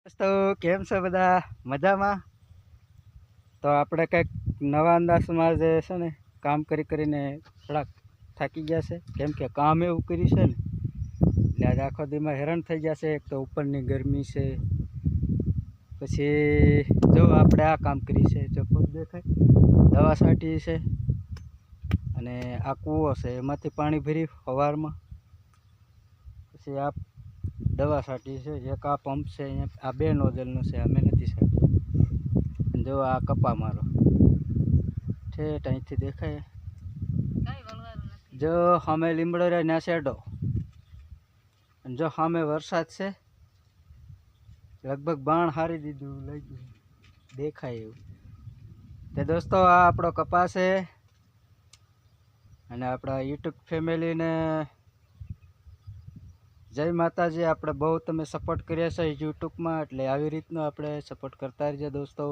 તો કેમ છે બધા મજામાં? તો આપણે કંઈક નવા અંદાજમાં જે છે ને કામ કરીને થોડાક થાકી ગયા છે, કેમ કે કામ એવું કર્યું છે ને એટલે આજે આખો દીમાં હેરાન થઈ ગયા છે. એક તો ઉપરની ગરમી છે, પછી જો આપણે આ કામ કર્યું છે, જો પગ દેખાય દવા છાંટી છે, અને આ કૂવો છે એમાંથી પાણી ભરી સવારમાં, પછી આ દવા છાંટી છે. એક આ પંપ છે, અહીંયા આ 2 નોઝલનું છે, અમે નથી છાંટ્યું. જો આ કપા મારો ઠેઠ અહીંથી દેખાય, જો સામે લીમડો રહ્યા ત્યાં શેડો, અને જો સામે વરસાદ છે, લગભગ બાણ હારી દીધું લઈ ગયું દેખાય એવું. તે દોસ્તો આ આપણો કપા છે, અને આપણા યુટ્યુબ ફેમિલીને જય માતાજી. આપણે બહુ તમે સપોર્ટ કર્યા છે યુટ્યુબમાં, એટલે આવી રીતનો આપણે સપોર્ટ કરતા રહીએ દોસ્તો.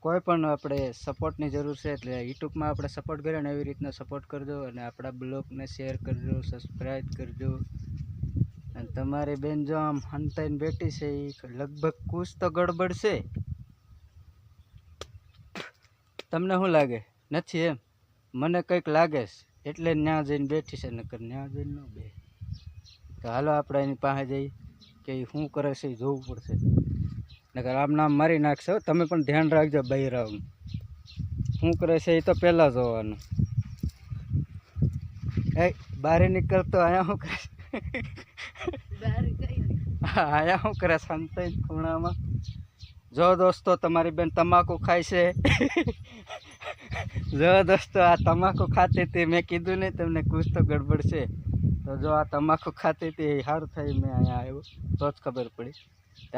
કોઈ પણ આપણે સપોર્ટની જરૂર છે, એટલે યુટ્યુબમાં આપણે સપોર્ટ કર્યો ને એવી રીતના સપોર્ટ કરજો, અને આપણા બ્લોગને શેર કરજો, સબસ્ક્રાઈબ કરજો. અને તમારી બેન જો આમ હંતાઈને બેઠી છે, એ લગભગ કુછ તો ગડબડ છે. તમને શું લાગે? નથી એમ? મને કંઈક લાગે છે, એટલે ત્યાં જઈને બેઠી છે, નકર ત્યાં જઈને ન બે. તો હાલો આપણે એની પાસે જઈ કે એ શું કરે છે એ જોવું પડશે, નકર આમ નામ મારી નાખશે. તમે પણ ધ્યાન રાખજો બૈરાઓનું, શું કરે છે એ તો પહેલાં જોવાનું. એ બહાર નીકળતો અહીંયા શું કરે? અહીંયા શું કરે શાંતિ ખૂણામાં? જો દોસ્તો તમારી બેન તમાકુ ખાય છે. જો દોસ્તો આ તમાકુ ખાતી હતી, મેં કીધું નહીં તમને કુછ તો ગડબડ છે. તો જો આ તમાકુ ખાતી હતી, સારું થઈ મેં અહીંયા આવ્યો તો જ ખબર પડી.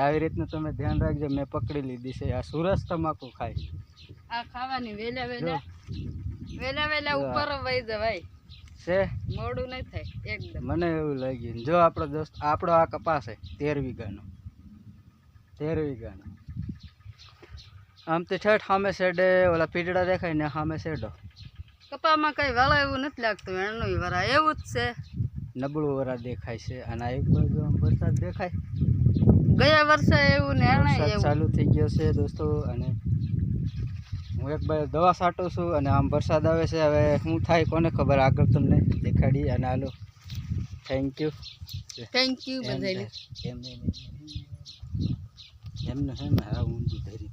આવી રીતનું તમે ધ્યાન રાખજો. મેં પકડી લીધી છે. આ સુરજ તમાકુ ખાય, આ ખાવાની વેલા વેલા ઉપર વહી જવાય છે, મોડું નહીં થાય એકદમ. મને એવું લાગ્યું. જો આપણો દોસ્ત આપણો આ કપાસ છે 13 વીઘાનો, 13 વીઘાનો. આમ તો ઠેઠ સામે શેડે ઓલા પીડડા દેખાય ને સામે શેડો. કપામાં કઈ વાળા એવું નથી લાગતું, એનું વરા એવું જ છે, નબળું વરા દેખાય છે. અને એક બાજુ આમ વરસાદ દેખાય, ગયા વર્ષે એવું ને વરસાદ ચાલુ થઈ ગયો છે દોસ્તો. અને હું એક બાજુ દવા છાંટું છું, અને આમ વરસાદ આવે છે. હવે શું થાય કોને ખબર, આગળ તમને દેખાડી. અને હાલો થેન્ક યુ બધાને. એમને હે ને આ ઊંધું ધરી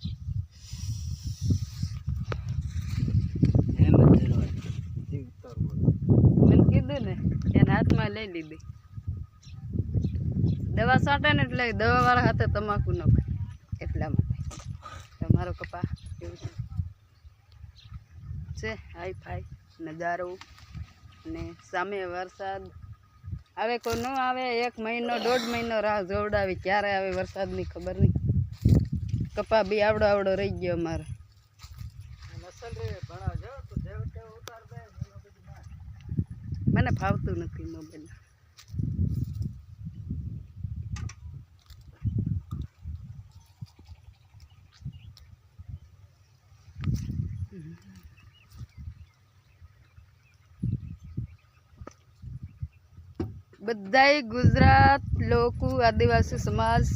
મને કીધું ને એને હાથમાં લઈ લીધી દવા છાંટે ને, એટલે દવા વાળા હાથે તમાકુ ન ખાય, એટલા માટે તમારો કપા એવું છે. હાઈ ફાઈ નજારો, ને સામે વરસાદ આવે કોઈ ન આવે, 1 મહિનો 1.5 મહિનો રાહ જોવડાવી, ક્યારે આવે વરસાદની ખબર નહીં. કપા બી આવડો રહી ગયો અમારે. મને ફાવતું નથી મોબાઈલ. બધાય ગુજરાત લોકો, આદિવાસી સમાજ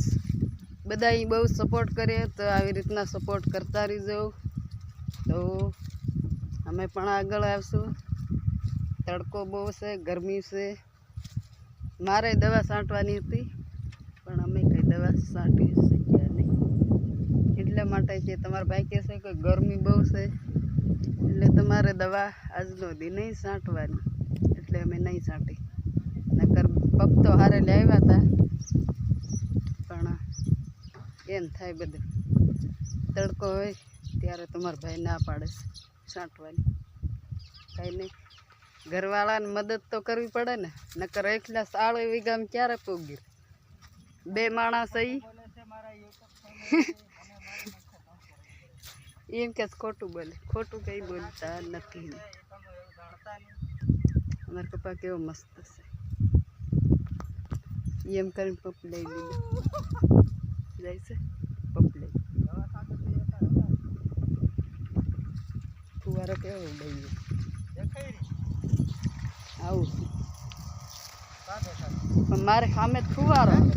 બધાય બહુ સપોર્ટ કરે, તો આવી રીતના સપોર્ટ કરતા રહીજો. તો અમે પણ આગળ આવશું. તડકો બહુ છે, ગરમી છે. મારે દવા છાંટવાની હતી, પણ અમે કંઈ દવા છાંટી શક્યા નહીં. એટલા માટે કે તમારા ભાઈ કહે છે કે ગરમી બહુ છે, એટલે તમારે દવા આજનો દી નહીં છાંટવાની, એટલે અમે નહીં છાંટી. નકર પગ તો હારે લાવ્યા હતા, પણ એમ થાય બધું તડકો હોય ત્યારે તમારા ભાઈ ના પાડે છાંટવાની. કાંઈ નહીં, ઘરવાળાને મદદ તો કરવી પડે ને, નકર એકલા 40 વીઘામાં ક્યારે પૂગી? 2 માણસ એમ કે ખોટું બોલે, ખોટું કંઈ બોલતા નથી. અમારા પપ્પા કેવો મસ્ત છે, એમ કરીને પપ લઈ લીધું જાય છે. પપ લઈ ફુવારો કેવો લઈ આવું પણ મારે સામે ફુવારો આવે.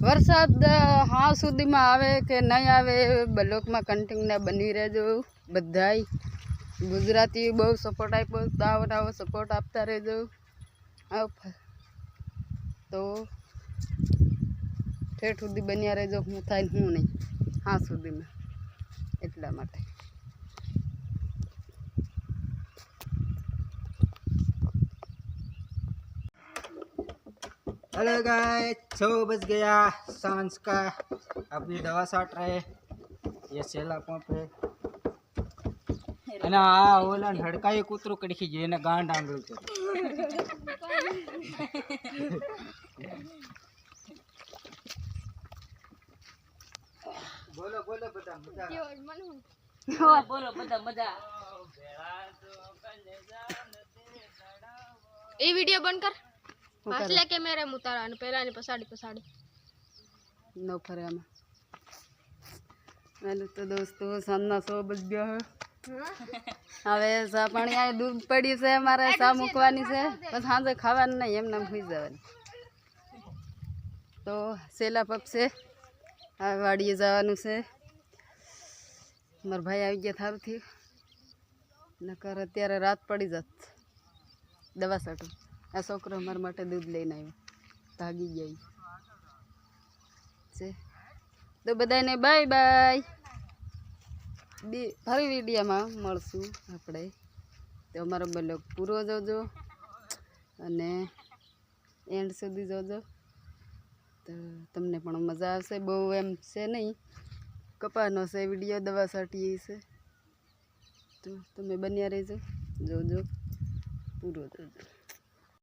વરસાદ હા સુધીમાં આવે કે નહીં આવે બ્લોકમાં કન્ટિન્યુ બની રહેજો બધાય. ગુજરાતી બહુ સપોર્ટ આપ્યો તો આવો સપોર્ટ આપતા રહેજો. તો ઠેઠ સુધી બન્યા રહેજો. હું થાય ને હું નહીં હા સુધીમાં એટલા માટે. हेलो गाइस 6 बज गया सांझ का. अभी दवा साट रहे. ये सेला पंप है અને આ ઓલા હડકાઈ કૂતરું કડખી ગયું એને ગાંડ આંગળું છે. બોલો બોલો બધા મજા. બોલો બધા મજા. એ વિડિયો બંધ કર. પાછલે કેમેરા ઉતારા અને પહેલા ની પસાડી ન ફરે આમાં. હાલો તો દોસ્તો સાંજના 100 બજ ગયો હવે ચા પાણી આ દૂધ પડી છે મારે ચા મૂકવાની છે પછી સાંજે ખાવાનું નહીં એમને સુઈ જવાની. તો સેલા પપસે આ વાડીએ જવાનું છે. મારા ભાઈ આવી ગયા સારું થયું નકર અત્યારે રાત પડી જાત. દવા સાટું આ છોકરો અમારા માટે દૂધ લઈને આવ્યો ભાગી ગયા છે. તો બધાને બાય બાય. ફરી વિડીયોમાં મળશું આપણે. તો અમારો બ્લોગ પૂરો જોજો અને એન્ડ સુધી જોજો તો તમને પણ મજા આવશે. બહુ એમ છે નહીં કપાનો છે વિડીયો દવા સાટીએ છે તો તમે બન્યા રહેજો જોજો પૂરો જોજો.